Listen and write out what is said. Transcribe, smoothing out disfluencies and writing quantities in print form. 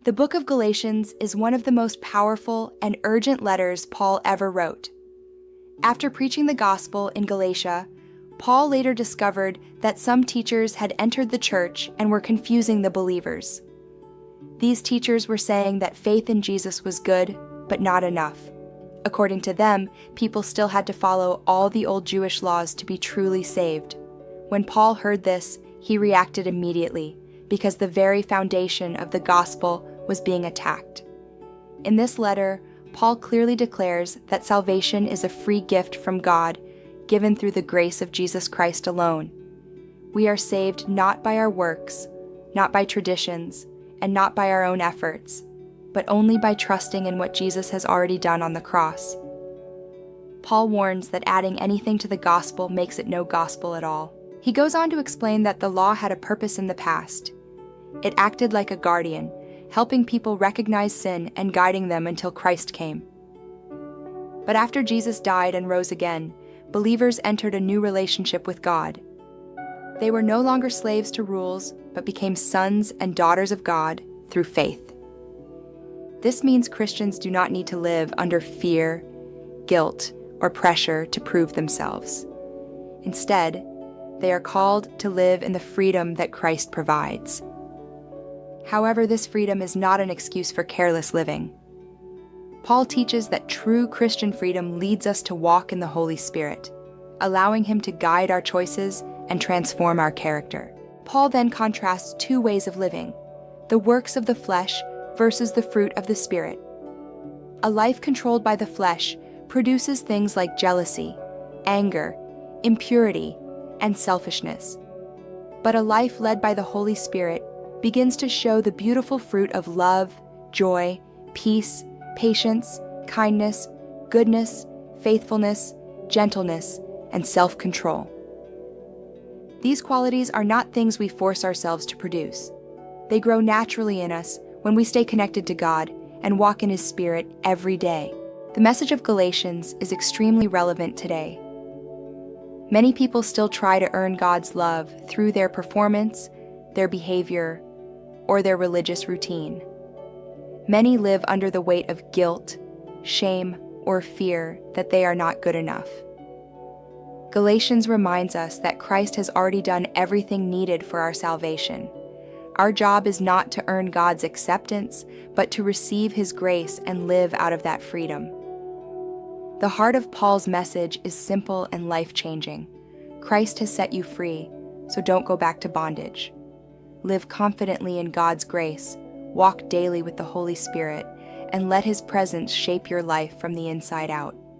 The book of Galatians is one of the most powerful and urgent letters Paul ever wrote. After preaching the gospel in Galatia, Paul later discovered that some teachers had entered the church and were confusing the believers. These teachers were saying that faith in Jesus was good, but not enough. According to them, people still had to follow all the old Jewish laws to be truly saved. When Paul heard this, he reacted immediately, because the very foundation of the gospel was being attacked. In this letter, Paul clearly declares that salvation is a free gift from God, given through the grace of Jesus Christ alone. We are saved not by our works, not by traditions, and not by our own efforts, but only by trusting in what Jesus has already done on the cross. Paul warns that adding anything to the gospel makes it no gospel at all. He goes on to explain that the law had a purpose in the past. It acted like a guardian, helping people recognize sin and guiding them until Christ came. But after Jesus died and rose again, believers entered a new relationship with God. They were no longer slaves to rules, but became sons and daughters of God through faith. This means Christians do not need to live under fear, guilt, or pressure to prove themselves. Instead, they are called to live in the freedom that Christ provides. However, this freedom is not an excuse for careless living. Paul teaches that true Christian freedom leads us to walk in the Holy Spirit, allowing Him to guide our choices and transform our character. Paul then contrasts two ways of living, the works of the flesh versus the fruit of the Spirit. A life controlled by the flesh produces things like jealousy, anger, impurity, and selfishness. But a life led by the Holy Spirit begins to show the beautiful fruit of love, joy, peace, patience, kindness, goodness, faithfulness, gentleness, and self-control. These qualities are not things we force ourselves to produce. They grow naturally in us when we stay connected to God and walk in His Spirit every day. The message of Galatians is extremely relevant today. Many people still try to earn God's love through their performance, their behavior, or their religious routine. Many live under the weight of guilt, shame, or fear that they are not good enough. Galatians reminds us that Christ has already done everything needed for our salvation. Our job is not to earn God's acceptance, but to receive His grace and live out of that freedom. The heart of Paul's message is simple and life-changing. Christ has set you free, so don't go back to bondage. Live confidently in God's grace, walk daily with the Holy Spirit, and let His presence shape your life from the inside out.